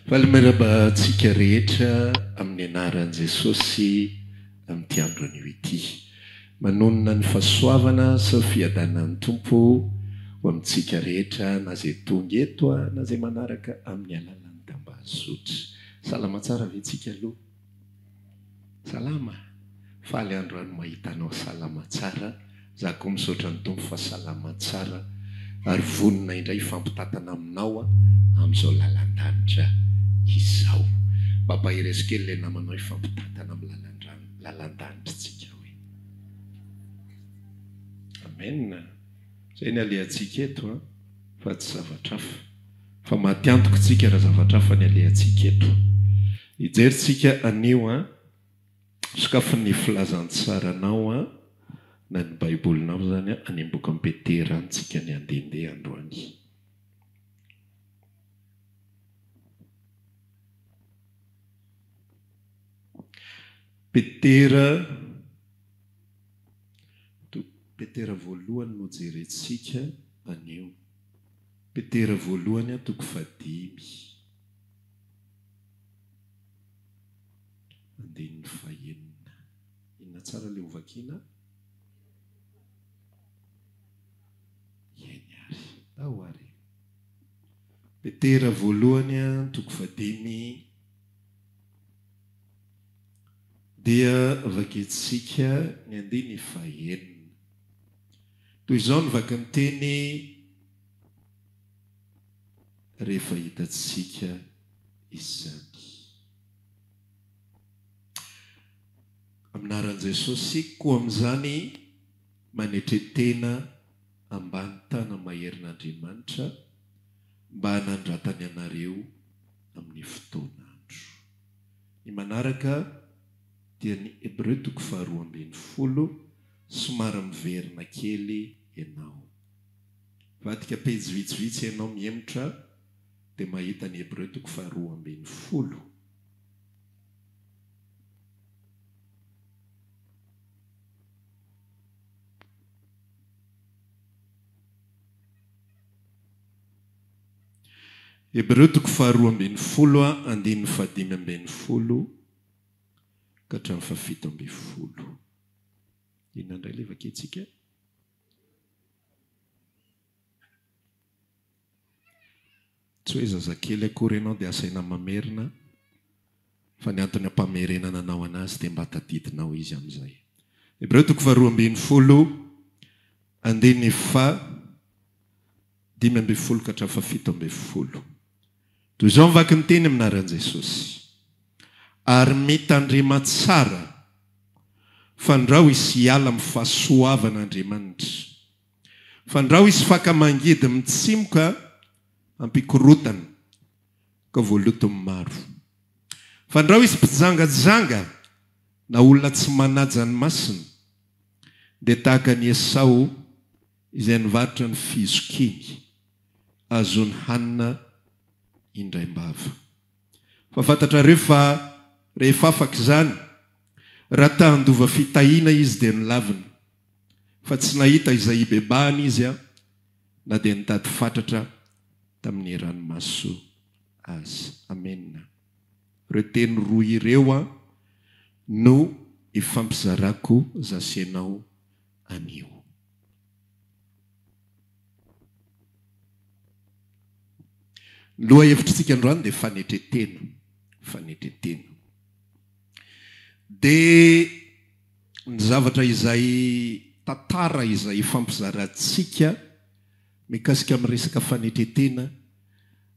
Valmeraba tsika rehetra amin'ny anaran'i Jesosy amin'ity andro anio ity. Manonona ny fahasoavana sy fiadanan'ny Tompo ho amintsika rehetra na zay tonga eto na zay manaraka amin'ny alalan'ny tambazotra. Salama tsara ve tsika aloha? Salama. Faly androany mahita anao salama tsara. Za koa misaotra ny Tompo fa salama tsara ary vonona indray fampitatana aminao amin'izao lalan-danitra izao. Baba ireso kely ilay namanao ifampitatana amin'ny lalan-danitra tsika hoe. Amen. Zay ny alehantsika eto fa tsy zavatra hafa. Fa matiantoko tsika raha zavatra hafa ny alehantsika eto. Hijeritsika anio sokafin'ny filazantsaranao na ny baibolinao zany any am-boky ny Petera antsika ny andehandeha androany. Petera voalohany no jerentsika anio. Petera voalohany toko 5. Andininy 5. Inona tsara le hovakiana? Tahoary. Petera voalohany toko 5 dia vaketsika ny andiny 5. Toy izao ny vaky ny teny rehefa hitatsika izany. Aminaran'i Jesosy koa amin'izany manetretena ambany tana maherin'Andriamanitra mba hanandratany anareo amin'ny fotoan'andro. Ny manaraka dia ny Hebreo toko 12 somary miverina kely ianao. Vadika pejy vitsivitsy ianao miemotra dia mahita ny Hebreo toko 12. Hebreo toko 12 andininy 15 ka hatramin'ny 17. Inona indray ilay vaketsika? Tsy hoe zazakely akory ianao dia asaina mamerina, fa ny antony ampamerenana anao anazy dia mba tadidinao izy amin'izay. Hebreo toko 12 andininy 15 ka hatramin'ny 17. Toy izao mivaky ny teny aminaran'i Jesosy. Ary mitandrema tsara fandrao isy hiala amin'ny fahasoavan'Andriamanitra. Fandrao isy fakamangidy mitsimoka ampikorotana ka voalotony maro. Fandrao isy mpijangajanga na olona tsy manaja ny masina dia tahaka ny Esau izay nivarotra ny fizokiny azony hanina indraimbava. Fa fantatrareo fa rehefa afaka izany, raha ta-handova fitahiana izy dia nilavina, fa tsy nahita izay ibebahany izy na dia nitady fatratra tamin'ny ranomaso azy. Amen. Ireo teny roa ireo no ifampizarako zasenao anio. Loha hevitrintsika androany dia fanetretena. Dia ny zavatra izay tantara izay fampizarantsika mikasika amin'ny resaka fanetretena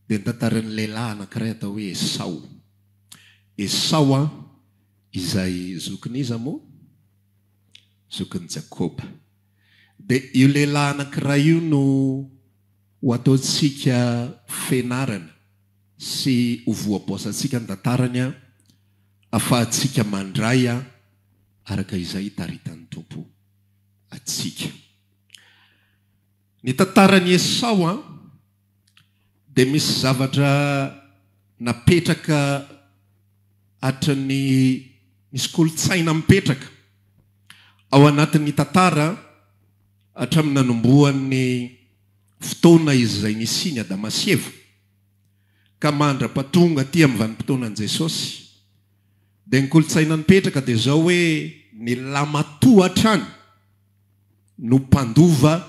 dia ny tantaran'ny lehilahy anankiray atao hoe Esau. Esau izay zokin'iza moa? Zokin'i Jakoba. Dia io lehilahy anankiray io no ho ataontsika fianarana sy ho voaboasantsika ny tantarany ahafahantsika mandray araka izay taritan'ny Tompo atsika. Ny tantarany Esau dia misy zavatra napetraka hatran'ny misy kolotsaina mipetraka ao anatin'ny tantara hatramin'ny nanomboan'ny fotoana izay nisiny Adamaseva ka mandra-patonga ty amin'ny vanim-potoanan Jesosy. Dia ny kolotsaina nipetraka dia zao hoe ny lamatohatra any no mpandova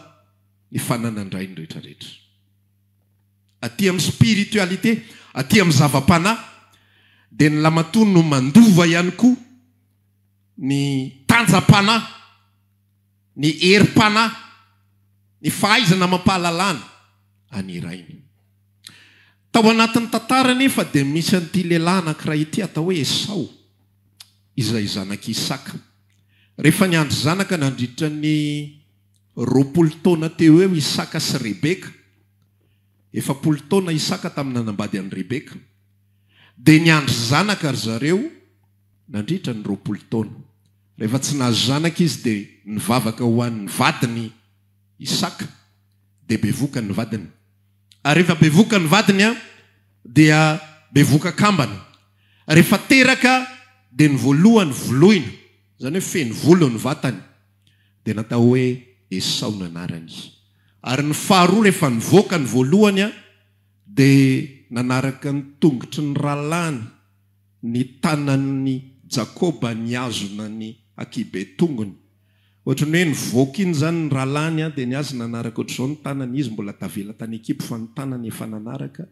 ny fananandray ny rehetrarehetra. Aty amin'ny spiritualité, aty amin'ny zava-panahy, dia ny lamatoa no mandova ihany koa ny tanjam-panahy, ny herim-panahy, ny fahaizana mampahalalana anirainy. Tao anatin'ny tantara nefa dia misy an'ity lehilahy anankiray ity atao hoe Esau, izay zanak'i Isaka. Rehefa niandry zanaka nandritra ny 20 taona teo eo Isaka sy Rebeka. 40 taona Isaka tamin'ny nanambady an'i Rebeka. Dia niandry zanaka ry zareo nandritra ny 20 taona. Rehefa tsy nahazo zanaka izy dia nivavaka ho an'ny vadiny Isaka, dia bevoka ny vadiny. Ary rehefa bevoka ny vadiny dia bevoka kambana. Rehefa teraka dia ny voalohany voloina, zany hoe feno volo ny vatany, dia natao hoe Esau no anarany. Ary ny faharoa rehefa nivoaka ny voalohany dia nanaraka ny tongotry ny ralany ny tanan'ny Jakoba niazona ny akibe tongony. Ohatrany hoe nivoaka iny zany ny ralany dia niazo nanaraka ohatr'izao ny tanany, izy mbola tavela tany ekipo fa ny tanany efa nanaraka,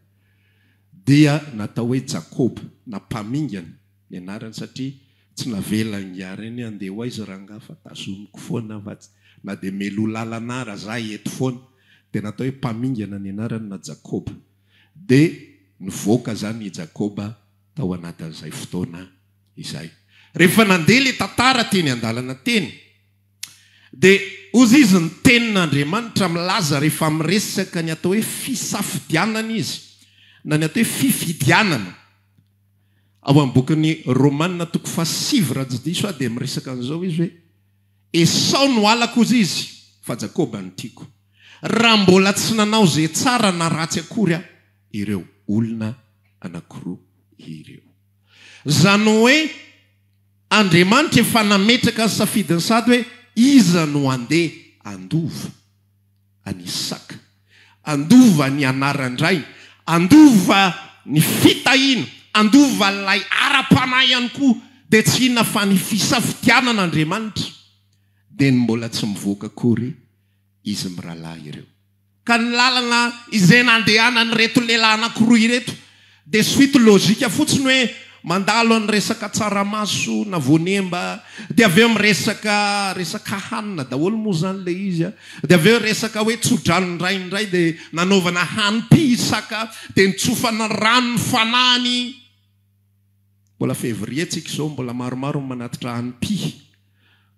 dia natao hoe Jakoba, nampamingana ny anarany satria tsy navela ngiarany andeha ho aiza rangaha fa tazomiko foana na dia melo lalanara zahay eto foana, dia natao hoe mpamingana ny anarany na Jakoba. Dia nivoaka zany i Jakoba tao anatin'izay fotoana izay. Rehefa nandeha le tantara teny an-dalana teny, dia ozy izy ny tenin'Andriamanitra milaza rehefa miresaka ny atao hoe fisafidianana izy, na ny atao hoe fifidianana. Ao amin'ny bokin'ny Romanina 7:7 dia miresaka an'izao izy hoe Esau no alako ozy izy fa Jakoba no tiako. Raha mbola tsy nanao zay tsara na ratsy akory ireo olona anankiroa ireo. Zany hoe Andriamanitra efa nametraka ny safidiny sady hoe iza no andeha andova any Isaka, andova ny anarandray, andova ny fitahina, andova lay ara-panahy ihany koa, dia tsy inona fa ny fisafidianan'Andriamanitra. Dia ny mbola tsy mivoaka akory izy mirahalahy ireo. Ka ny lalana izay nandehanany reto lehilahy anankiroa ireto dia suite logika fotsiny hoe mandalo ny resaka tsaramaso na voanemba, dia aveo miresaka hanina daholo moa zany le izy, dia aveo resaka hoe tsodrano ndraindray dia nanaovana hanim-py Isaka, dia nitsofana rano ny fanahany. Mbola février tsika izao, mbola maromaro manatitra hanim-py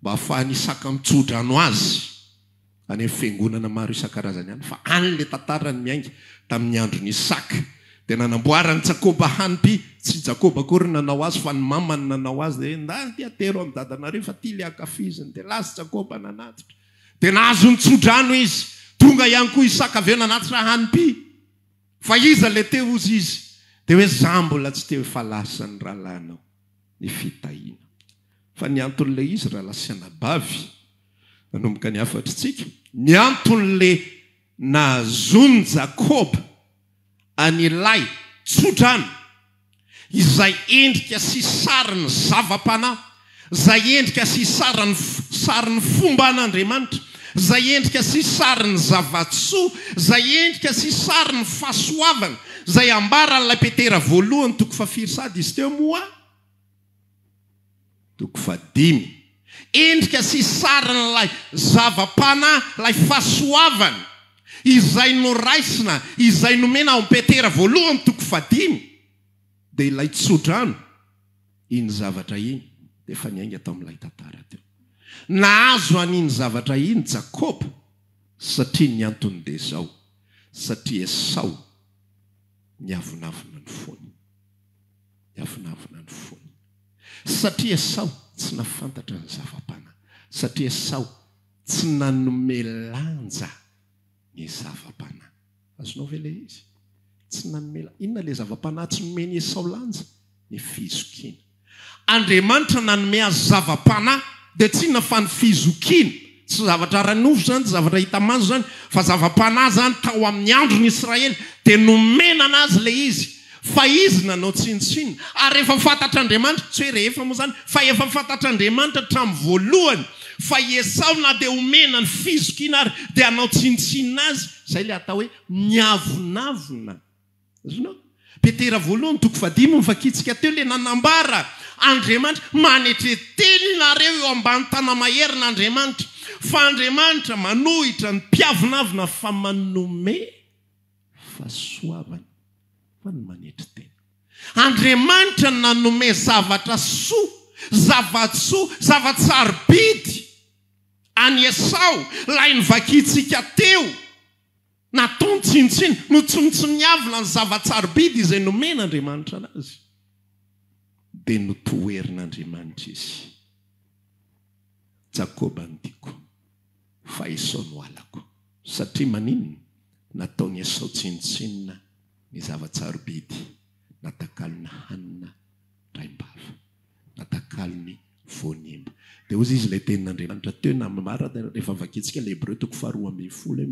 mba ahafahany Isaka mitsodrano azy any amin'ny fiangonana maro isan-karazany any. Fa an'le tantarany miainga tamin'ny andron'ny Isaka. Dia nanamboarany Jakoba hanim-py, tsy Jakoba akory nanao azy fa ny mamany nanao azy, dia ndany ty atero amin'ny dadanareo fa ty le akafiziny, dia lasa Jakoba nanatitra. Dia nahazo nitsodrano izy, tonga ihany koa Isaka aveo nanatitra hanim-py. Fa iza le teo ozy izy, dia hoe za mbola tsy teo efa lasa ny rahalanao ny fitahina. Fa ny anton'le izy raha lasiana bavy, nanomboka ny afatritsika, ny anton'le nahazony Jakoba an'ilay tsodrano izay endrika sy sariny zava-panahy, izay endrika sy sariny fomba an'Andriamanitra, izay endrika sy sariny zavatsoa, izay endrika sy sariny fahasoavana, izay ambaran'ilay Petera voalohany 2:4 izy teo moa 5. Endrika sy sarin'ilay zava-panahy, ilay fahasoavana izay noraisina, izay nomena ao Petera voalohany 5, dia ilay tsodrano iny zavatra iny dia efa niainga tao amin'ilay tantara teo. Nahazo an'iny zavatra iny Jakoba satria ny antony dia zao, satria Esau niavonavona ny fony. Niavonavona ny fony. Satria Esau tsy nafantatra ny zava-panahy, satria Esau tsy nanome lanja ny zava-panahy. Azonao ve le izy? Tsy nanome lanja. Inona le zava-panahy tsy nomeny Esau lanja? Ny fizokiana. Andriamanitra nanome azy zava-panahy dia tsy inona fa ny fizokiana. Tsy zavatra ranofo zany, tsy zavatra hita manzo zany, fa zava-panahy zany tao amin'ny andron'ny Israely dia nomena anazy le izy. fa izy nanao tsinitsiny ary rehefa fantatr'Andriamanitra tsy hoe rehefa moa zany fa efa fantatr'Andriamanitra hatramin'ny voalohany fa Esau na dia omena ny fizokina ary dia hanao tsinitsinina azy izay ilay atao hoe miavonavona. Azonao Petera voalohany 5 mifakitsika teo ilay nanambara Andriamanitra manetretely nareo eo ambany tanamaherin'Andriamanitra fa Andriamanitra manohitra ny mpiavonavona fa manome fahasoavana fa ny manetreteny. Andriamanitra nanome zavatra soa, zavatsoa, zavatsarobidy any Esau lay nivakitsika teo natao tsinitsiny no tsy miavona ny zavatsarobidy izay nomen'Andriamanitra anazy dia notoherin'Andriamanitra izy. Jakoba ny diko fa Esau no alako satria maninona nataony Esau tsinitsinina ny zavatsarobidy natakalony hanina raim-bava natakalony voanimba. Dia ozy izy ilay tenin'Andriamanitra teo na marina rehefa vakitsika ilay Hébreu 12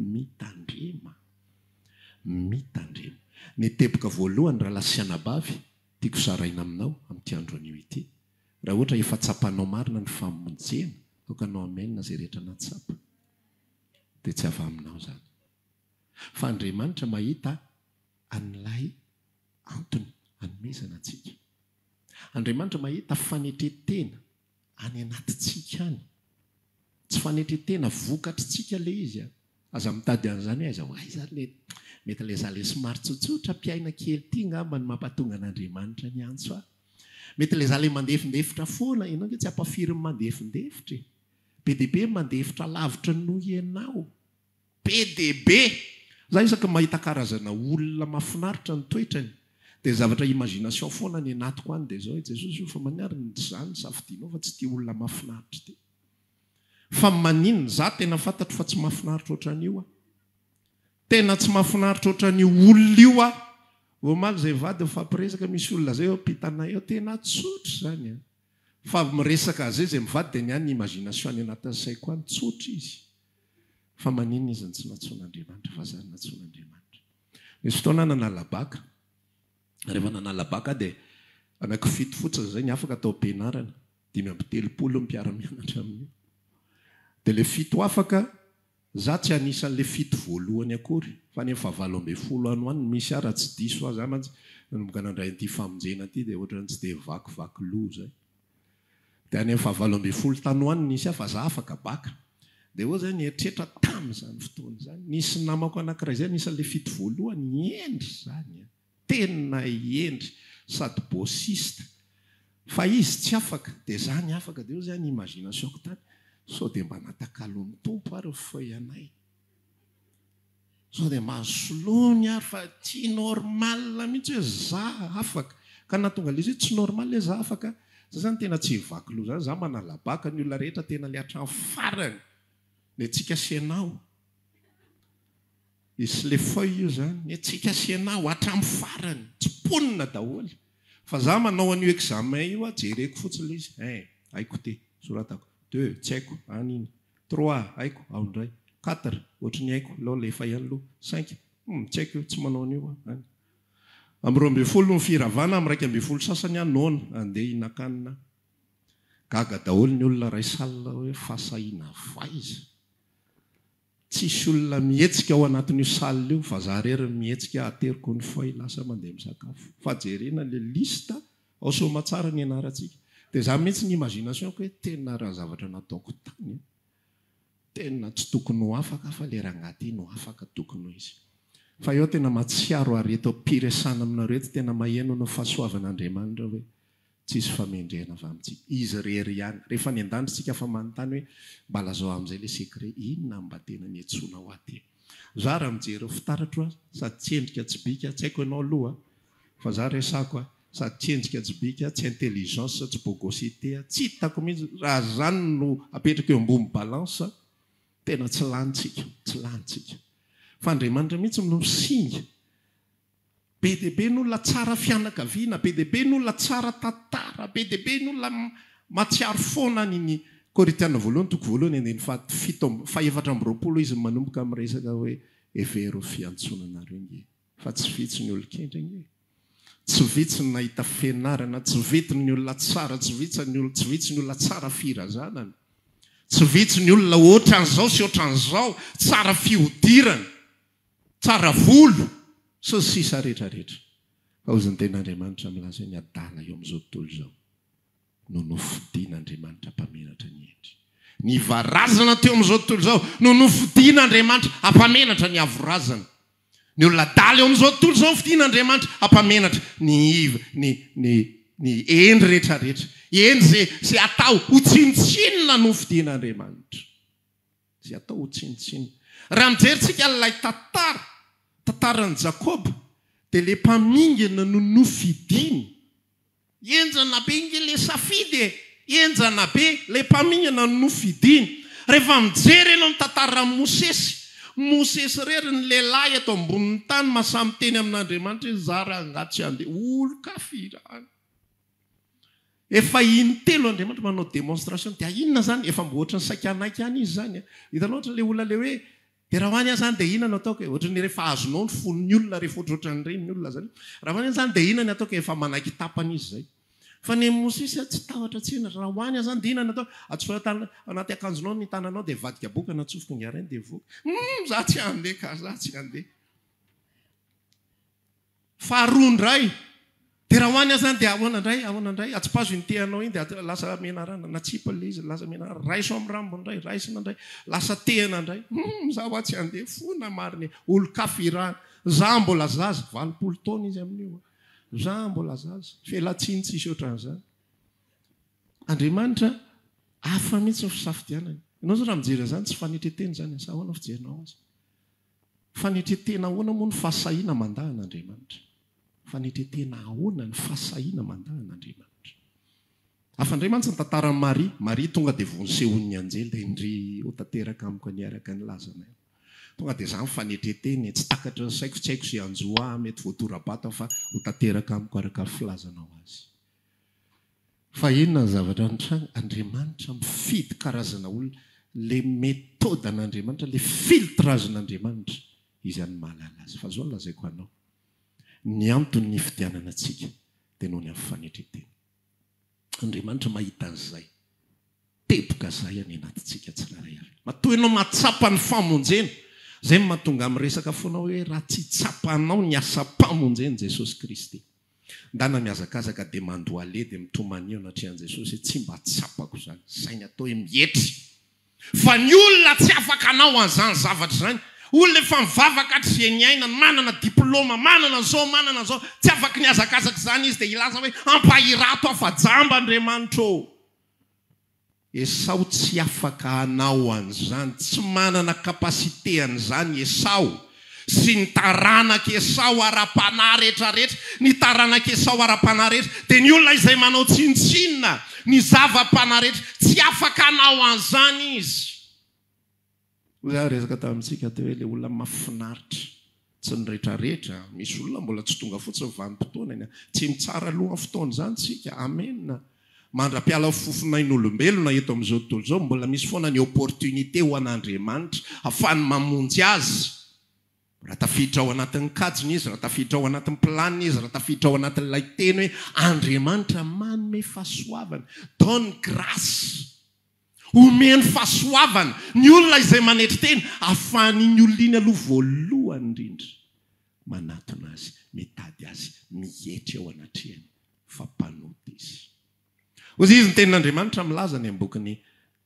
mitandrema ny teboka voalohany raha lasianabavy tiako saraina aminao amin'ity andro anio ity raha ohatra efa tsapanao marina ny famonjena tokanao amenina zay rehetra natsapa dia tsy ava aminao zany fa Andriamanitra mahita an'ilay antony hanomezana antsika. Andriamanitra mahita fanetretena any anatintsika any tsy fanetretena vokatritsika le izy aza mitady an'izany aiza aiza le mety ilay za le somary tsotsotra mpiaina kely ty ngamba ny mampatonga an'Andriamanitra ny antso mety ilay za le mandefindefitra foana ianao nge tsy ampafiry ny mandefindefitra be dia be mandefitra lavitra noho ianao be dia be. Za isaka mahita karazana olona mahafinaritra ny toetrany dia zavatra imagination foana ny anatiko any dia zao Jesosy io fa maniary zany safidinao fa tsy tia olona mahafinaritra ty fa maninona za tena fantatro fa tsy mahafinaritra ohatran'io tena tsy mahafinaritra ohatran'io olona io voamaly zay vady mifampiresaka misy olona zay eo ampitanay eo tena tsotra zany fa miresaka azay zay mivady dia niany ny imagination any anatin'ny saiko any tsotra izy fa maninona izy ny tsy natsoan'Andriamanitra fa zany natsoan'Andriamanitra. Misy fotoana nanalabaka rehefa nanalabaka dia anankifito fotsiny zay ny afaka atao am-pianarana 5 mpiara-mianatra amin'io dia le fito afaka za tsy anisan'le fito voalohany akory fa ny 7 any hoany misy ara tsy diso azy mantsy nanomboka nandray an'ity famonjena ity dia ohatrany tsy dia vakivaky loza dia any 7 tany hoany nisy fa za afaka baka dia eo zany eritretra tamin'izany fotoana zany nisy namako anankiray zay anisan'le fito voalohany endry zany tena endry sady bosista fa izy tsy afaka dia zany afaka dia eo zany imagination ko tany sao dia mba natakalon'ny tompo ary fa ianay sao dia mahasolony ary fa tsy normal mihitsy hoe za afaka ka natonga le izy tsy normal le za afaka za zany tena tsy vaky loha zany za manalabaka ny olona rehetra tena le hatrany farany ny atsika sianao isy le feuille io zany ny atsika sianao hatramy farany tsy ponina daholo fa za manao an'io examen io jereko fotsiny le izy haiko te soratako 2 tsy haiko aniny 3 haiko ao indray 4 ohatra ny haiko lao le efa ihany loha 5 tsy haiko tsy manao an'io amin'ny 12 ny firavana amin'ny 12 sasany anona andeha hinan-kanina gaga daholo ny olona ray salina hoe fahasahiana vaiza tsisy olona mihetsika ao anatin'io salina io fa za rery mihetsika ateriko ny feuille lasa mandeha misakafo fa jerena le lista ao soma tsara ny anarantsika dia za mihitsy ny imagination ko hoe tena raha zavatra nataoko tany tena tsy tokony ho afaka fa le raha angaty no afaka tokony ho izy fa eo tena matsiaro areto ampiresana aminareo ty tena maheno no fahasoavan'Andriamanitra hoe tsisy famendrena avy amintsika izy rery ihany rehefa ny andandritsika fa manontany hoe mba lazao amin'izay le secret inona mba tena ny antsoina ho aty za raha mijery fitaratro sady tsy endrika tsy bika tsy haiko ianao aloha fa za resako sady tsy endrika tsy bika tsy intelligence tsy bogosité tsy hitako mihitsy raha zany no apetraka eo ambony balance tena tsy lanitsika fa Andriamanitra mihitsy no singa be dia be n'olona tsara fianakaviana be dia be n'olona tsara tantara be dia be n'olona matsiaro foana ny Korintiana voalohany 7 izy manomboka amin'ny resaka hoe evero fiantsonanareo nge fa tsy vitsy ny olon-kendra nge tsy vitsy ny nahita fianarana, tsy vitsy ny olona tsara, tsy vitsy ny olona tsara firazanana, tsy vitsy ny olona ohatran'izao sy ohatran'izao, tsara fihodirana, tsara volo, sy sisa rehetrarehetra. Fa hozy ny ten'Andriamanitra milaza ny adala eo amin'izao tontolo izao no nofidin'Andriamanitra hampamenatra ny endry. Ny varazana teo amin'izao tontolo izao no nofidin'Andriamanitra hampamenatra ny avorazana. Ny olona adala eo amin'izao tontolo izao nofidin'Andriamanitra hampamenatra ny endry rehetrarehetra. Endry zay atao ho tsinitsinina nofidin'Andriamanitra. Zay atao ho tsinitsinina. Raha mijery ilay tantaran'i Jakoba, dia ilay mpamingana no nofidiny. Enjana be ilay safidy, enjana be ilay mpamingana no nofidiny. Rehefa mijery eno amin'ny tantaran'i Mosesy rery ny lehilahy eto ambonin'ny tany masamy teny amin'Andriamanitra zara angatsy andeha olo-kafirana. Efa intelo Andriamanitra manao démonstration, dia inona zany? Efa mbo ohatran'ny sakanaiky any izy zany. Hitanao ohatra ilay olona le hoe dia raha hoany zany dia inona no ataoko? Ohatran'ny rehefa azonao ny fon'ny olona rehefa ohatrohatran'ireny ny olona zany. Raha hoany zany dia inona no ataoko? Efa manaiky tapany izy zay. Fa ny Mosesy tsy tahotra tsena. Raha hoany zany dia inona no ataoko? Atsofoka anaty akanjonao ny tananao dia vadika boka na atsofoka ny arainy dia voaka. Za tsy handeha ka, za tsy handeha. Faharoa indray. Dia raha hoany zany dia ahoana indray, atsipazo ny tehanao iny dia lasa menarana, natsipa ilay izy, lasa menarana, raiso amin'ny rambony indray, raisina indray, lasa tehana indray. Za ho tsy handeha, fona mariny, olo-kafirana. Za mbola zaza, 20 taona izy amin'io. Za mbola zaza, felatsiny tsisy ohatran'izany. Andriamanitra hafa mihitsy ny fisafidianany. Ianao zao raha mijery zany tsy fanetretena zany, sa ahoana fijerinao azy? Fanetretena ahoana moa ny fahasahiana mandahan'Andriamanitra? Fanetretena ahoana ny fahasahiana mandahan'Andriamanitra? Afandriamanitra ny tantaran'i Maria tonga dia vonsehoan'ny anjely dia indry ho tanteraka amiko ny araka ny lazana. Tonga dia izany fanetreteny, tsy takatra ny saiko, tsy haiko izay anjoa mety voatorabata fa ho tanteraka amiko araka ny filazanao azy. Fa inona ny zavatra nitranga? Andriamanitra mifidy karazana olona, le metode an'Andriamanitra, le filtrazan'Andriamanitra, izy any mahalala azy. Fa zao ny lazaiko anao, ny antony ny fidianana antsika dia noho ny amin'ny fanetretena. Andriamanitra mahita an'izay, teboka izay any anatintsika tsiraray avy. Matoa ianao matsapa ny famonjena, izay mahatonga amin'ny resaka foana hoe raha tsy tsapanao ny asa-pamonjeny Jesosy Kristy. Ndana miazakazaka dia mandoale dia mitomanio natrehan Jesosy tsy mba tsapako zany, izay ny atao hoe mihetry. Fa ny olona tsy afaka anao an'izany zavatra izany, olona efa mivavaka hatrizay ny aina, manana diplôma, manana zao, tsy afaka niazakazaka izany izy dia ilaza hoe ampahirato afa-jamba Andriamanitra. Esau tsy afaka anao an'izany, tsy manana kapasite an'izany Esau. Sy ny taranaka Esau ara-panahy rehetrarehetra, ny taranaka Esau ara-panahy rehetra, dia ny olona izay manao tsinitsinina, ny zava-panahy rehetra, tsy afaka anao an'izany izy. Za resaka tamintsika teo hoe ilay olona mahafinaritra, tsy ny rehetrarehetra, misy olona mbola tsy tonga fotsiny vanim-potoana, tsy mitsara aloha fotoana izany tsika, amen. Mandra-piala fofinain'olombelona eto amin'izao tontolo izao, mbola misy foana ny opportunité ho an'Andriamanitra ahafahany mamonjy azy. Raha tafiditra ao anatin'ny kajiny izy, raha tafiditra ao anatin'ny planiny izy, raha tafiditra ao anatin'ilay teny hoe Andriamanitra manome fahasoavana, donne grâce, omeny fahasoavana ny olona izay manetry teny, ahafahan'iny olona iny aloha voalohany indrindra manatona azy, mitady azy, mihetry ao anatrehany, fampanota izy. Ozy izy ny tenin'Andriamanitra milaza ny ambokiny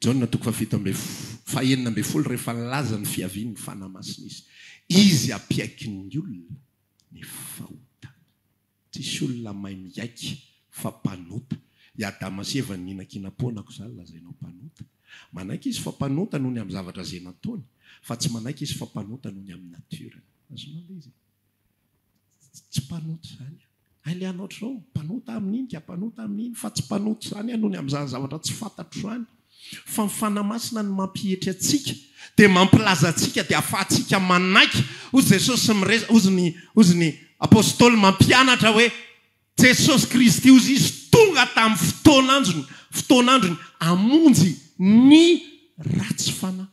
Jaona 7:40 rehefa nilaza ny fiaviany ny fanamasina izy. Izy apiaiky ny olona ny fahotana. Tsisy olona mahay miaiky fa mpanota. I Adama sy Eva ninakinam-ponako izany lazainao mpanota. Manaiky izy fa mpanota noho ny amin'ny zavatra izay nataony, fa tsy manaiky izy fa mpanota noho ny amin'ny natiorany. Azonao izy. Tsy mpanota izany. Aileanao ohatr'izao, mpanota amin'iny ka mpanota amin'iny, fa tsy mpanota izany noho ny amin'izany zavatra tsy fantatro izany. Fa ny fanamasina ny mampihetry atsika dia mampilaza atsika dia ahafahantsika manaiky. Ozy Jesosy ozy ny apôstôly mampianatra hoe Jesosy Kristy ozy izy tonga tamin'ny fotoan'androny amonjy ny ratsy fanahy.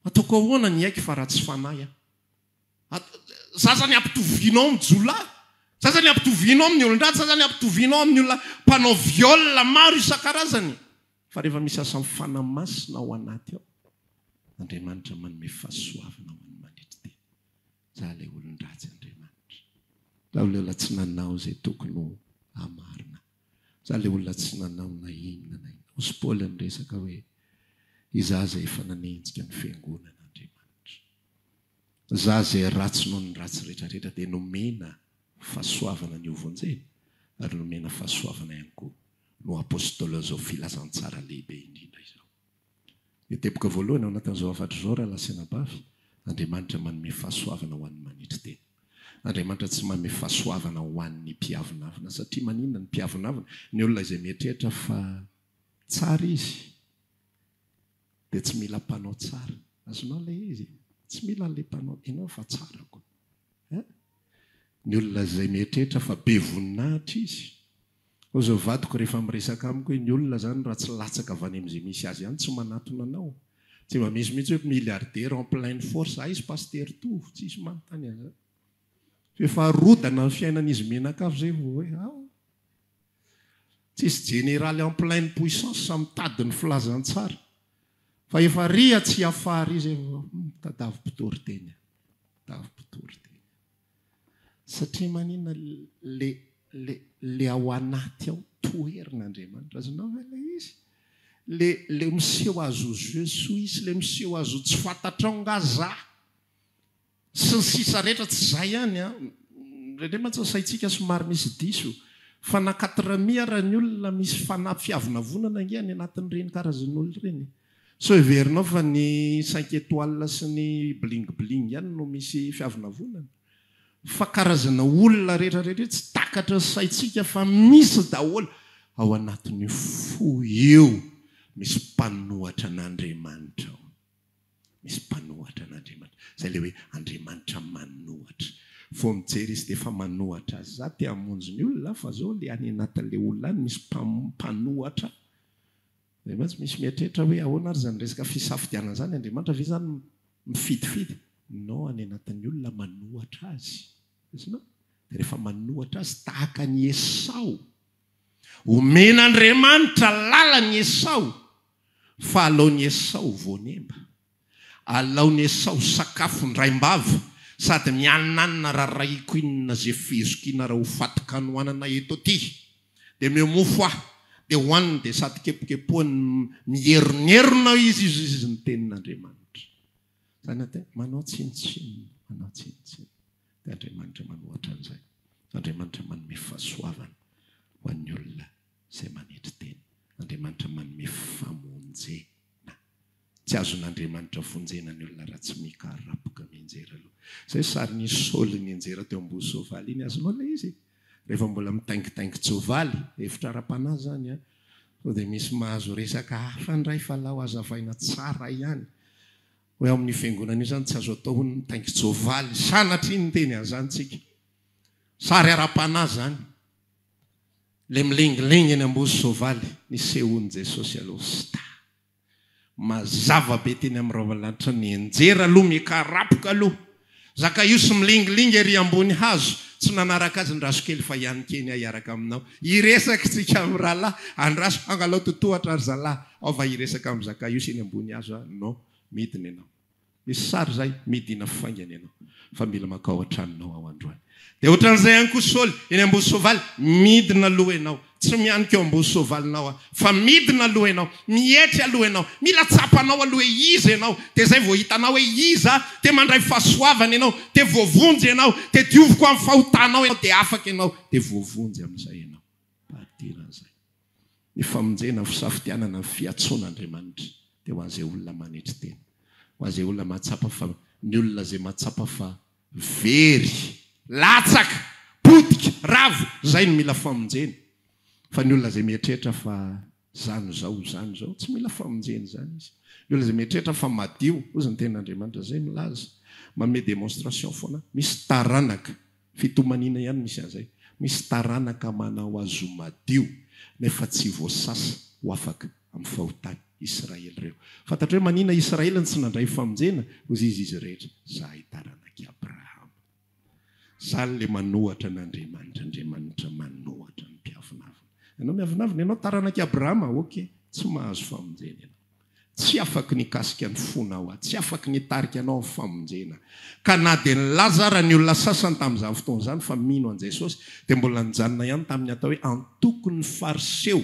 Ataoko ahoana ny aiky fa ratsy fanahy? Zazany ampitovianao amin'ny jolahy, sasany ampitovianao amin'ny olon-dratsy sasany ampitovianao amin'ny olona mpanao viole maro isan-karazany fa rehefa misy asa mifanamasina ao anaty ao Andriamanitra manome fahasoavana ho an'ny mandritry teny za ilay olon-dratsy Andriamanitra la olona tsy nanao izay tokony ho hamarina za ilay olona tsy nanao na inona na inona osy Paoly ny resaka hoe izaho izay efa nanenjika ny fiangonana Andriamanitra za izay ratsy noho ny ratsy rehetrarehetra dia nomena fahasoavana ny ovonjeny ary nomena fahasoavana ihany koa no apôstôla zao filazantsara lehibe indrindra izao. Io teboka voalohany ao anatin'izao afatry izao raha lasena bavy Andriamanitra manome fahasoavana ho an'ny manitry teny. Andriamanitra tsy manome fahasoavana ho an'ny mpiavonavina satria maninona ny mpiavonavina ny olona izay mieritreritra fa tsara izy dia tsy mila mpanao tsara azonao ilay izy tsy mila an'ilay mpanao ianao fa tsara koa ny olona izay mieritreritra fa be voninahitra izy ao zao vadiko rehefa miresaka amiko hoe ny olona zany raha tsy latsaka avy any amin'izay misy azy ihany tsy manatona anao tsy mba misy mihitsy hoe milliardaire en pleine force izy pasteur to tsy isy manontany azy efa rodana fiainan'izy menakavy zay vao hoe tsy isy généraly en pleine puissance sa mitady ny filazantsara fa efa ria tsy afary izy tadavim-pitory teny tadavim-pitory teny satria manina le ao anaty ao toerin'Andriamanitra azonao ilay izy le miseho azo Jesosy le miseho azo tsy fantatrao ngaza sy ny sisa rehetra tsy zay ihany Andriamanitra saitsika somary misy diso fa na 400 raha ny olona misy fiavonavonana ingany anatin'ireny karazan'olona ireny so heverinao fa ny 5 étoiles sy ny bling ihany no misy fiavonavonana fa karazana olona rehetrarehetra tsy takatra saitsika fa misy daholo ao anatin'ny fo eo misy mpanohatra n'Andriamanitra ao misy mpanohatra n'Andriamanitra zay le hoe Andriamanitra manohatra fo mijery izy dia efa manohatra azy za te hamonjy ny olona fa zao le any anatin'ilay olona any misy mpanohatra Andriamanitra misy mieritreritra hoe ahoana ary zany resaka fisafidianana zany Andriamanitra ve zany mifidifidy no any anatin'ny olona manohatra azy dia rehefa manohatra azy tahaka ny Esau omen'Andriamanitra lalany Esau fa alaony Esau voanemba alaony Esau sakafo ndraimbava sady miananina raraiko inona zay fizokina raha ho fatikanoanana eto aty dia miomofo aho dia hoaniny dia sady kepokepohany mieronerona izy ny tenin'Andriamanitra zany aty manao tsinitsiny manao tsinitsiny dia Andriamanitra manohatra an'izay Andriamanitra manome fahasoavana ho an'ny olona izay manetry teny Andriamanitra manome famonjena tsy azon'Andriamanitra fonjena ny olona raha tsy mikarapoka mianjera aloha zay sary ny Saoly nianjera teo ambony soavaly iny azonao ilay izy rehefa mbola mitaingitaingy soavaly efitra ara-panahy zany dia misy mahazo resaka hafandray fa lao azavaina tsara ihany hoe amin'ny fiangonana io zany tsy azo atao ny mitaingy soavaly sanatry ny teny an'izany tsika sary ara-panahy zany le milengilengy eny ambony soavaly nisehoan'i Jesosy aloha sta mazava be teny amin'ny ravalanitra ny enjera aloha mikarapoka aloha Zakaiosy milingilingy ery ambony hazo tsy nanaraka azy ndraso kely fa ihany keny hiaraka aminao iresaka tsika amin'ny rahalahy andraso angalao totohatra ary zalahy ao va iresaka amin'ny Zakaiosy eny ambony hazo no midina ianao misy sary zay midina faingana ianao fa mila makao an-tranonao ao androany dia ohatran'izay ihany koa Saoly eny ambony soavaly midina aloha ianao tsy mianika eo ambony soavalinao fa midina aloha ianao mietry aloha ianao mila tsapanao aloha iza ianao dia zay vao hitanao hoe iza te mandray fahasoavana ianao te voavonjy ianao te dioviko amin'ny fahotanao ianao dia afaka ianao dia voavonjy amin'izay ianao padiran'izay ny famonjena fisafidianana ny fiatsoan'Andriamanitra dia ho an'izay olona manetry teny ho an'izay olona mahatsapa fa ny olona zay mahatsapa fa very latsaka potika ravo zay no mila famonjena fa ny olona zay mieritreritra fa zano zao tsy mila famonjena zany izy ny olona zay mieritreritra fa madio ozy ny tenin'Andriamanitra zay milaza manome démonstration foana misy taranaka fitomanina ihany misy an'izay misy taranaka manao azo madio nefa tsy voasasa ho afaka amin'ny fahotany Israely ireo fantatra hoe manina Israely tsy nandray famonjena ozy izy rehetra zahay taranaky Abraham Zaly le manohatra n'Andriamanitra, Andriamanitra manohatra ny mpiavinavina. Ianao miavinavina, ianao taranaka Abrahama, oke, tsy mahazo famonjena ianao. Tsy afaky nikasika ny fonao ahy, tsy afaky nitarika anao amin'ny famonjena. Ka na dia ny Lazara ny olona sasany tamin'izany fotoana izany fa mino an' Jesosy, dia mbola nijanona ihany tamin'ny atao hoe antoko ny fariseo,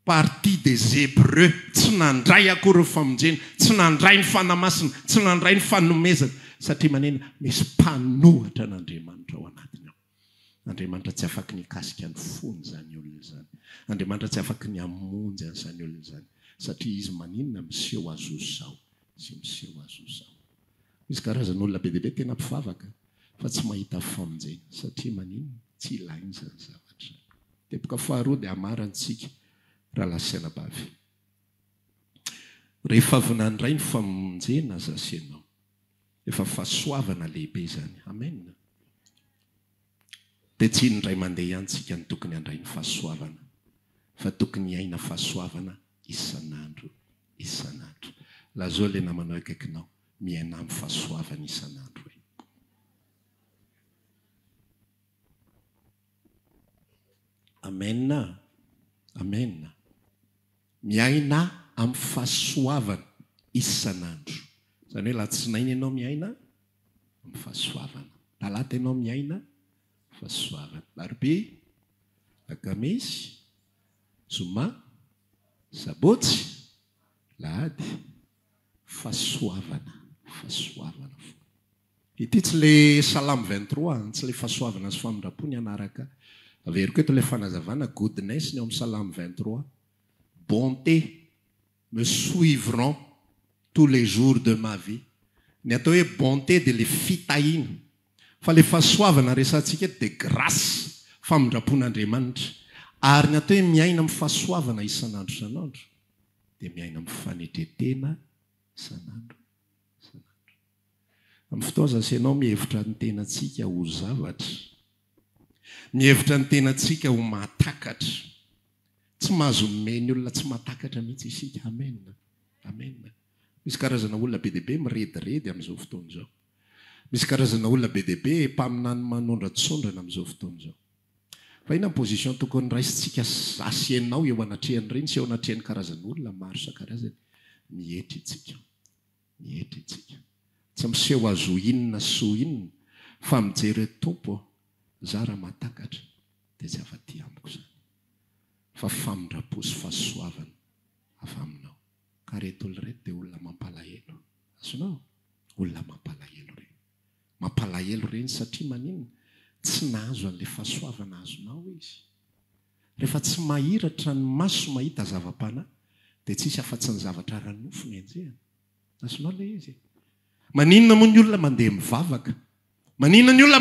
partie des Hébreux, tsy nandray akory ny famonjena, tsy nandray ny fanamasina, tsy nandray ny fanomezana, satria manena misy mpanohatra n'Andriamanitra ao anatiny ao. Andriamanitra tsy afaky nikasika ny fony izany olona izany. Andriamanitra tsy afaky ny hamonjy an'izany olona izany, satria izy maninona miseho azo zao sy miseho azo zao. Misy karazan'olona be dia be tena mpivavaka fa tsy mahita famonjena, satria maninona tsy ilainy izany zavatra. Teboka faharoa dia hamarantsika Rahalasanabavy. Rehefa avy nandray ny famonjena zasy ianao, efa fahasoavana lehibe izany. Amen. Dia tsy indray mandeha ihany tsika ny tokony handray ny fahasoavana, fa tokony haina fahasoavana isan'andro isan'andro. Lazao ilay namanao akaikinao, miaina amin'ny fahasoavana isan'andro. Amen. Amen. Miaina amin'ny fahasoavana isan'andro. Izany hoe latsinainy ianao miaina amin'ny fahasoavana, talata ianao miaina fahasoavana, larobia, alakamisy, zoma, sabotsy, lahady, fahasoavana, fahasoavana. Ity tsy le Salame 23, tsy le fahasoavana sy famindram-pony anaraka. Averiko eto ilay fanazavana, goodness ny ao amin'ny Salame 23, bonté me suivront tous les jours de ma vie. Ny atao hoe bonté dia le fitahina, fa le fahasoavana resantsika eto dia grâce, famindram-pon'Andriamanitra. Ary ny atao hoe miaina amin'ny fahasoavana isan'andro isan'andro dia miaina amin'ny fanetretena isan'andro isan'andro. Amin'ny fotoana zasy ianao mihevitra ny tenantsika ho zavatra, mihevitra ny tenantsika ho mahatakatra, tsy mahazo meny olona tsy mahatakatra mihitsy isika. Amen. Amen. Misy karazana olona be dia be mirediredy amin'izao fotoana izao. Misy karazana olona be dia be mpaminany manondratsondrana amin'izao fotoana izao. Fa ina ny position tokony raisintsika asianao eo anatrehan'ireny sy eo anatrehan'ny karazan'olona maro isan-karazany. Mietra itsika. Mietra itsika. Tsy miseho azo inona sy ho inona, fa mijery Tompo, izaho raha mahatakatra dia tsy afa-ty amiko izany. Fa famindram-po sy fahasoavana avy aminao. Ka reto olona reto dia olona mampalahelo. Azonao? Olona mampalahelo ireny. Mampalahelo ireny satria maninona? Tsy nahazo an'ilay fahasoavana azonao izy. Rehefa tsy mahiratra ny maso mahita zava-panahy, dia tsisy afa-tsy ny zavatra ranofo ny enjehana. Azonao ilay izy. Maninona moa ny olona mandeha mivavaka? Maninona ny olona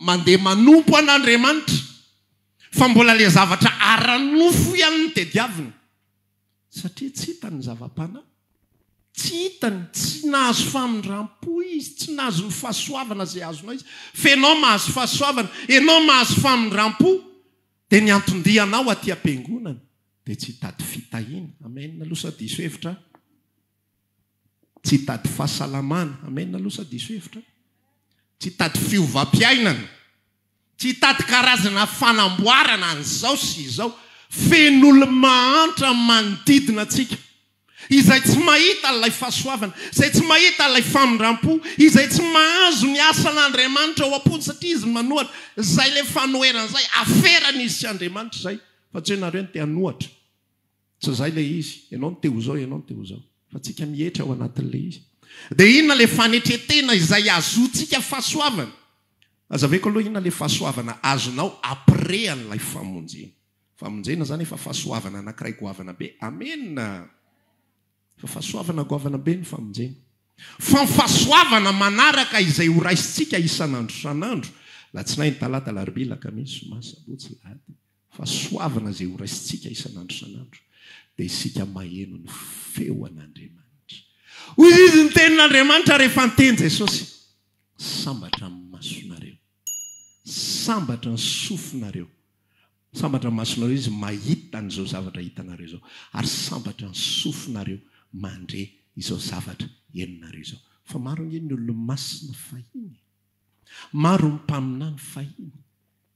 mandeha manompo an'Andriamanitra fa mbola ilay zavatra aranofo ihany ny tediavina? Satria tsy hitany zava-panahy, tsy hitany, tsy nahazo famindram-po izy, tsy nahazo ny fahasoavana izay azonao izy. Fa ianao mahazo fahasoavana, ianao mahazo famindram-po, dia ny antondianao aty am-piangonana dia tsy hitady fitahiana. Amen. Aloha diso hevitra. Tsy hitady fahasalamana. Amen. Aloha diso hevitra. Tsy hitady fiovam-piainana. Tsy hitady karazana fanamboarana an'izao sy izao. Fen'olo mahantra manodidina antsika, izay tsy mahita ilay fahasoavana, izay tsy mahita ilay famindram-po, izay tsy mahazo ny asan'Andriamanitra ao am-pony, satria izy manohatra. Izay ilay fanoherana izay aferana izy sy Andriamanitra izay. Fa tsy hoe nareo ny te hanohatra. Tsy izay ilay izy. Ianao ny teo izao, ianao ny teo izao. Fa tsika mihetra ao anatin'ilay izy. Dia inona ilay fanetretena izay azontsika fahasoavana? Azaveko aloha inona ilay fahasoavana azonao après an'ilay famonjena. Famonjena zany efa fahasoavana anankiray goavana be. Amen. Fa fahasoavana goavana be ny famonjena. Fa fahasoavana manaraka izay ho raisintsika isan'andro isan'andro, latsinainy, talata, larobia, alakamisy, zoma, sabotsy, lahady. Fahasoavana izay ho raisintsika isan'andro isan'andro dia isika maheno ny feo an'Andriamanitra. Hoy izy ny tenin'Andriamanitra rehefa niteny Jesosy: sambatra ny masonareo, sambatra ny sofinareo. Sambatra ny masonareo izy mahita an'izao zavatra hitanareo izao, ary sambatra ny sofinareo mandre izao zavatra henonareo izao. Fa maro ange ny olona masina fahiny, maro mipaminany fa iny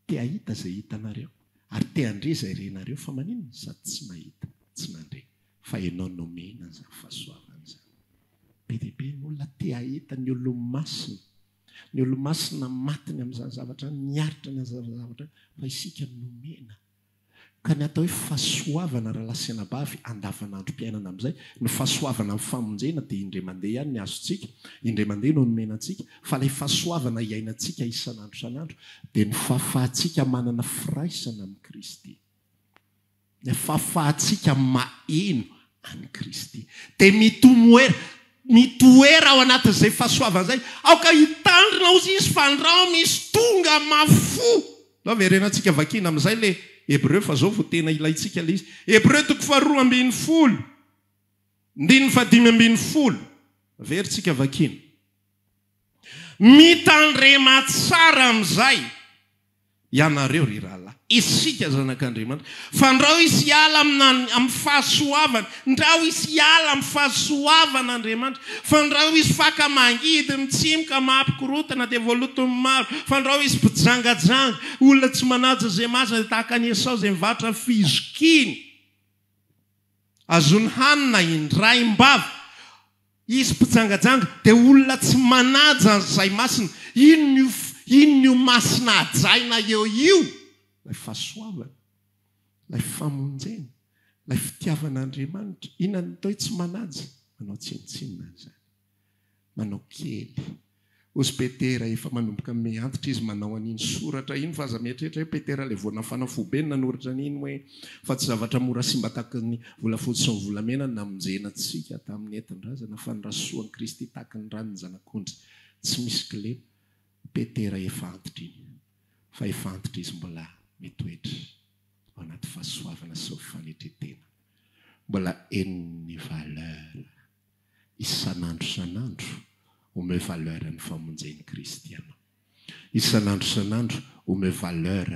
te ahita izay hitanareo ary te andre izay renareo fa maninona sady tsy mahita tsy nandre fa ianao nomena izany fahasoavana izany. Be dehibe ny olona te ahita ny olo-masina, ny olo-masina matiny amin'izany zavatra niaritra ny zavatra fa isika nomena. Ka ny atao hoe fahasoavana raha lasena bavy andavanandrom-piainana amin'izay, ny fahasoavana amin'ny famonjena dia indray mandeha ihany ny azontsika, indray mandeha no nomenantsika, fa ilay fahasoavana iainantsika isan'andro isan'andro dia ny fahafahantsika manana firaisana amin'ny Kristy, ny fahafahantsika maheno amin'ny Kristy dia mitoera ao anatin'izay fahasoavana izay. Aoka hitandrina ozy izy fa andrao misy tonga mafo. Lao verenantsika vakina amin'izay le Hébreu fa zao vao tena ilaitsika le izy. Hébreu 12:10. 5:10. Veritsika vakina. Mitandrema tsara amin'izay ianareo ry rahalahy, isika zanak'Andriamanitra, fa ndrao isy hiala amin'ny fahasoavana, ndrao isy hiala amin'ny fahasoavana Andriamanitra, fa ndrao isy faka mangidy mitsimoka mampikorotana dia voalotony maro, fa ndrao isy mpijangajanga, olona tsy manaja izay masina tahaka ny Esau izay mivarotra fizokiny, azony hanina indraim-bava, isy mpijangajanga dia olona tsy manaja izay masina. Ino io masina ajaina eo io? Ilay fahasoavana, ilay famonjena, ilay fitiavan'Andriamanitra. Inona atao hoe tsy manaja? Manao tsinotsinona izany, manao kely. Ozy Petera efa manomboka miantitra izy manao an'iny soratra iny, fa aza mieritreritra hoe Petera ilay voana fanafobeny nanoratra an'iny hoe fa tsy zavatra mora simba tahaka ny volafotsy sy ny volamena namonjenantsika tamin'ny entin-drazana, fa ny rasoan'i Kristy tahaka ny ranony zanak'ondry tsy misy kilena. Petera efa antitra iny, fa efa antitra izy mbola mitoetra ao anaty fahasoavana sy fanetretena, mbola eniny valeur isan'andro isan'andro ome valeur ny famonjen'ny kristiana, isan'andro isan'andro ome valeur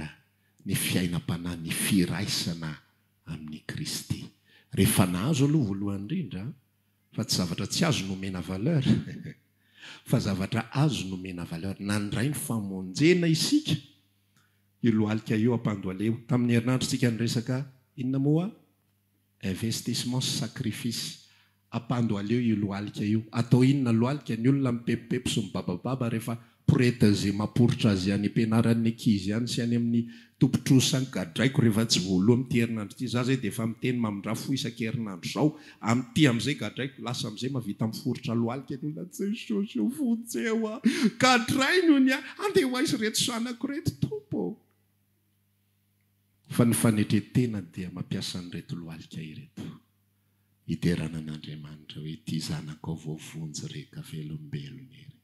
ny fiainam-panahy, ny firaisana amin'ny Kristy. Rehefa nahazo aloha voalohany indrindra, fa tsy zavatra tsy azo nomena valeur fa zavatra azo nomena valeur. Nandray ny famonjena isika io lohalika io ampandoaleo tamin'ny herinandrontsika nyresaka inona moa investissement sacrifice. Ampandoaleo io lohalika io atao inona lohalika? Ny olona mipepipepo sy mibabababa rehefa poreta zay mamporotra azy any ampianaran'ny ankizy any sy any amin'ny tompotrosany gadraiko rehefa tsy voaloha amin'ity herinandro ity. Za zay dia efa miteny mamindra-fo isan-kerinandro zao amin'ity amin'izay gadraiko, lasa amin'izay mavita miforotra lohalika ny olona tsy sosio fotseo a gadraino ny andeha ho aizy reto sanako reto tompo. Fa ny fanetretena dia mampiasa an'ireto lohalika ireto, hiderana an'Andriamanitra hoe ity zanako voavonjy reka velombelona ery.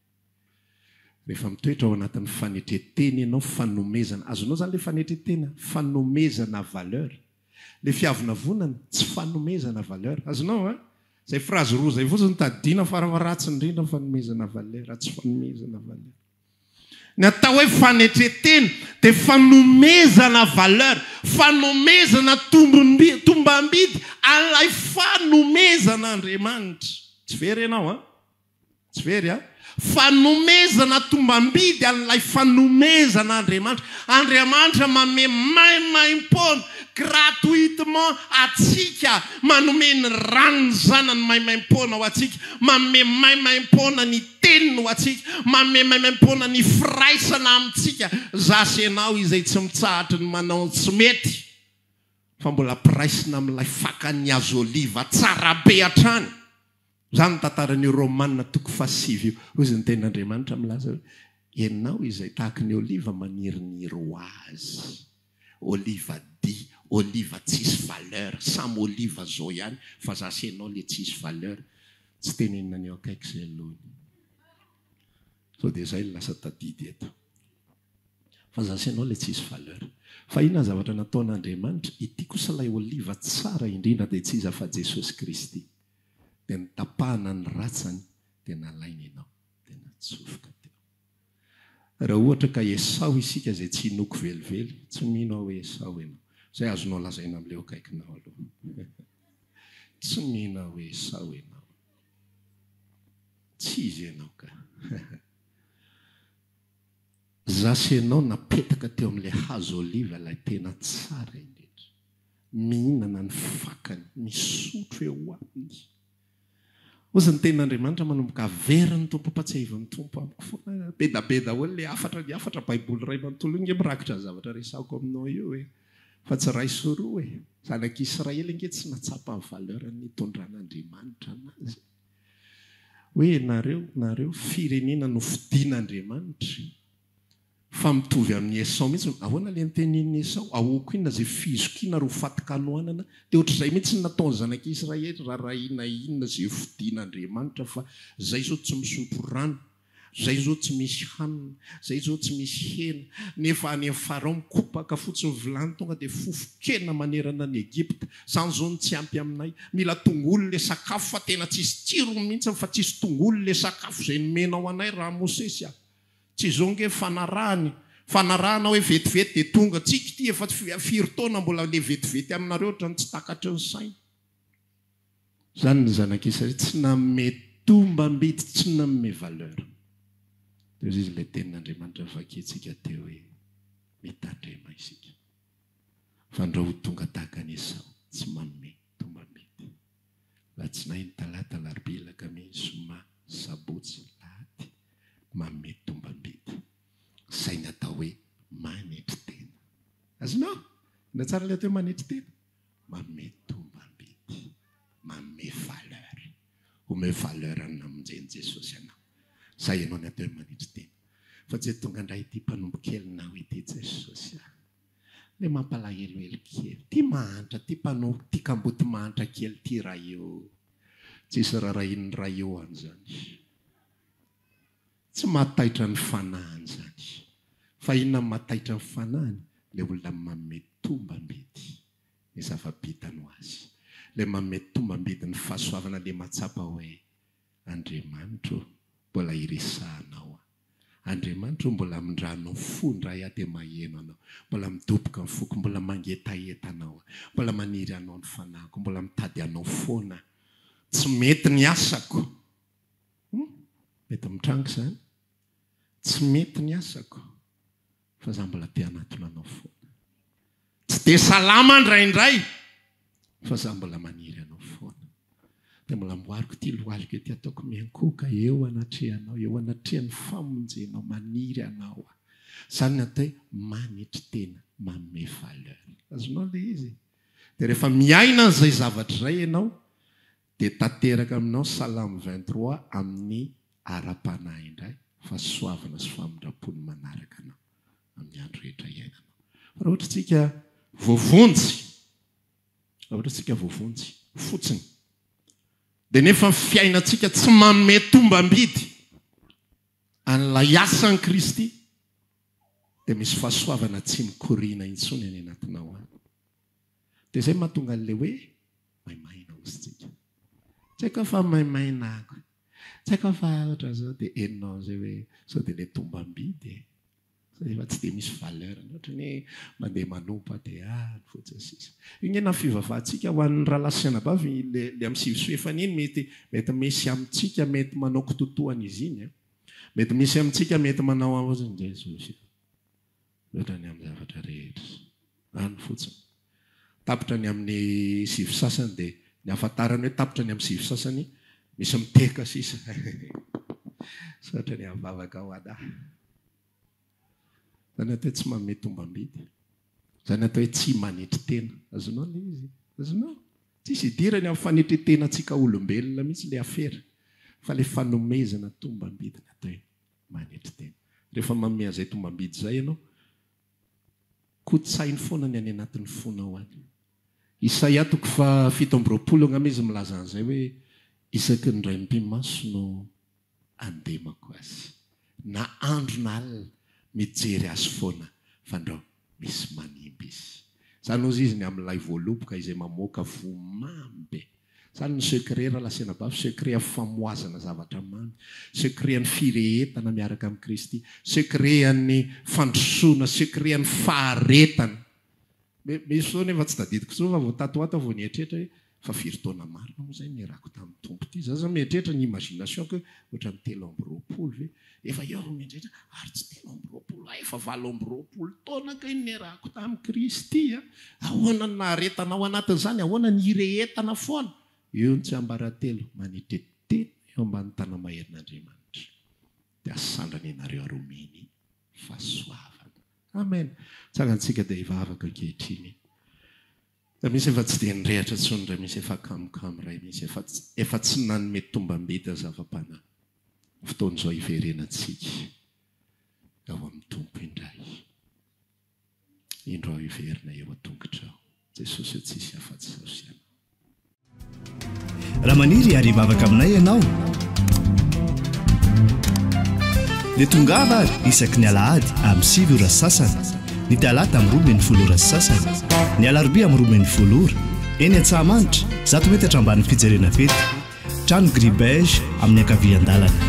Rehefa mitoetra ao anatin'ny fanetretena ianao, fanomezana, azonao zany le fanetretena, fanomezana valeur. Le fiavina vonana tsy fanomezana valeur, azonao a? Zay frazy roa zay fotsiny tadina farafaratsy indrindra fanomezana valeur, tsy fanomezana valeur. Ny atao hoe fanetretena dia fanomezana valeur, fanomezana tombam-bidy an'ilay fanomezana Andriamanitra. Tsy very ianao a? Tsy very a? Fanomezana tombam-bidy an'ilay fanomezana Andriamanitra. Andriamanitra manome maimaim-poana gratuitement atsika, manome ny ranony zanany maimaim-poana ho atsika, manome maimaim-poana ny teniny ho atsika, manome maimaim-poana ny firaisana amintsika. Zasy ianao izay tsy mitsahatra ny manao tsy mety, fa mbola piraisina amin'ilay fakany azo oliva tsara be hatrany. Zany tantaran'ny Romanina 7:7 io. Hozy ny tenin'Andriamanitra milaza hoe ianao izay tahaka ny oliva maniriniry ho azy, oliva di, oliva tsisy valeur, samy oliva zao ihany, fa zasy ianao le tsisy valeur. Tsy tenenina ny eo akaiky izay alohany. So dia izay lasa tadidy eto. Fa zasy ianao le tsisy valeur. Fa inona zavatra nataon'Andriamanitra? Ity kosa ilay oliva tsara indrindra dia tsy iza fa Jesosy Kristy. Dia nitapahana ny ratsany dia nalaina ianao dia natsofoka teo. Raha ohatra ka Esau isika izay tsy hinoko velively, tsy mino hoe Esau ianao. Izay azonao lazaina amin'ilay akaikinao aloha. Tsy mino hoe Esau ianao. Tsy izy ianao ka. rasy ianao napetaka teo amin'ilay hazo oliva ilay tena tsara indrindra, mihinana ny fakany, misotro eo aminy. Ozy ny tenin'Andriamanitra manomboka averiny tompo mpatsiahivan'ny tompo amiko foana. Bedabeda hoely le afatra baiboly ray manontolo inge mirakitra zavatra resako aminao io e. Fa tsy ray sy roa e. Zanak'Israely inge tsy natsapa ny valeurany tondran'Andriamanitra anazy. Hoe nareo firenena nofidian'Andriamanitra. Fa mitovy amin'ny Esau mihitsy. Ahoana le nitenin'ny Esau? Ahoko inona zay fizokiana ro fatikanoanana. Dia ohatr'izay mihitsy nataony zanak'Israely raharahiana inona zay fidian'Andriamanitra fa zay zao tsy misotro rano, zay zao tsy misy hanina, zay zao tsy misy hena. Nefa any amin'ny Farao mikopaka fotsiny vilany tonga dia fofokena manerana ny Egypta. Zany zao tsy ampy aminay. Mila tongolo le sakafo fa tena tsisy tsirony mihitsy fa tsisy tongolo le sakafo zay nomenao anay raha Mosesy aho. Tsy zonge fanarahana hoe vetivety dia tonga tsika ty efa firy taona mbola le vetivety aminareo ohatrany tsy takatry ny saina. Zany ny zanak'Israely tsy nanome tombam-bidy, tsy nanome valeur. Dia izy ilay tenin'Andriamanitra vakiantsika teo hoe mitandrema isika. Fa ndra ho tonga tahaka ny Esau tsy manome tombam-bidy. Latsinainy, talata, larobia, alakamisy, zoma, sabotsy, lahady manome tombam-bidy. Saina atao hoe manetry tena. Azonao? Na tsara ilay atao hoe manetry tena. Manome tombam-bidy. Manome valeur. Home valeur namonjeny Jesosy anao. Zay ianao ny atao hoe manetry tena. Fa tsy tonga indray ity mpanombokelina ho ity Jesosy. Le mampalahelohelo kely. Ty mahantra, ty mpanao, ty kamboty mahantra kely ty raha eo. Tsisy rarahin'ny raha eo an'izany. Tsy mataitra ny fanahany zany. Fa inona mataitra ny fanahany? Le olona manome tombam-bidy ny zava-bitany ho azy. Le manome tombam-bidy ny fahasoavana le matsapa hoe Andriamanitra mbola iresahanao. Andriamanitra mbola mindranao fondra ahy dia maheno anao. Mbola midoboka ny foko, mbola mangetaeta anao. Mbola maniry anao ny fanahiko, mbola mitady anao foana. Tsy mety ny asako. Mety mitrango izany. Tsy mety ny asako. Fa za mbola te hanatona anao foana. Tsy dia salama indraindray. Fa za mbola maniry anao foana. Dia mbola mboariko ty lohaliko ety ataoko miankoka eo anatrehanao, eo anatrehan'ny famonjenao, maniry anao. Zany natao hoe manetry tena, manome valeur. Azonao ilay izy. Dia rehefa miaina an'izay zavatra izay ianao, dia tanteraka aminao Salamo 23 amin'ny ara-panahy indray. Fahasoavana sy famindrapony manaraka anao amin'ny andro rehetra iainanao. Raha ohatra tsika voavonjy fotsiny, dia nefa fiainantsika tsy manome tombam-bidy an'ilay asan'i Kristy, dia misy fahasoavana tsy mikoriana intsony any anatinao any. Dia izay mahatonga an'ilay hoe maimaina ozintsika. Tsy haiko fa maimaina ako. Tsy haiko fa ohatra zao dia heninao zay hoe sao dia ilay tombam-bidy efa tsy dia misy valeur. Ohatra ny mandeha manompa dia fotsiny sisa. Iny na fivavahantsika ho an'ny rahalasianabavy le amin'ny sivisoefana iny mety misy amintsika mety manao kitotoana izy iny. Mety misy amintsika mety manao aoziny Jesosy. Ohatra ny amin'ny zavatra rehetra. Any fotsiny. Tapitra ny amin'ny sivy sasany dia ny ahafantarany hoe tapitra ny amin'ny sivy sasany misy miteka sisa. Sotra ny avavaka ho ada. Zany atao hoe tsy manome tombam-bidy. Zany atao hoe tsy manetry tena. Azonao ilay izy? Azonao? Tsisy idirany amin'ny fanetretena antsika olombelona mihitsy ilay afera. Fa ilay fanomezana tombam-bidy atao hoe manetry tena. Rehefa manome an'izay tombam-bidy izay ianao, kotsainy foana ny any anatin'ny fonao any. Isaia 7:20 angamba izy milaza an'izay hoe isaky ny raim-pimaso no andemako azy. Na andro na alina mijery azy foana fa ndao misy manimba izy. Zany ozy izy ny amin'ilay voaloboka izay mamoaka vomambe. Zany ny secret rahalasianabavy, secret famoazana zavatra mamy, secret ny firehetana miaraka amin'ny Kristy, secret ny fandrosoana, secret ny faharetana. Misy fotoana efa tsy tadidiko so fa vao tatoato vao nietrehitra hoe fa firy-taona marina moa zay niarako tamin'ny tompo ty zaza mieritreritra ny imagination que ohatra ny 3 ve efa eo mieritreritra ary tsy 3 efa 7 taona ka iny niarako tamin'ny Kristy ahoana naharetanao anatin'izany ahoana ny irehetana foana eo ny tsy ambaratelo manitetiteny eo ambany tanamaherin'Andriamanitra dia asandrana ianareo aromeny fahasoavana amen tsangantsika dia hivavaka ankehitriny da misy efa tsy dia nirehatra tsony ray misy efa kamokamo ray misy efa tsy nanome tombam-bety zava-panahy fotoan'izao iverenantsika ao amin'ny tompo indray indro ao iverina eo a-tongotra ao Jesosy tsisy afa-tsy saosiana raha maniry ary hivavaka aminay ianao dia tongava ary isaky ny alahady amin'ny 7 ora sasany ny talata amin'ny 12 ora sasany ny alarobia amin'ny 12 ora eny Antsahamanitra 100 metatra amban'ny fijerena fety trano gribege amin'ny ankavian-dalana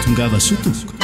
tongava soto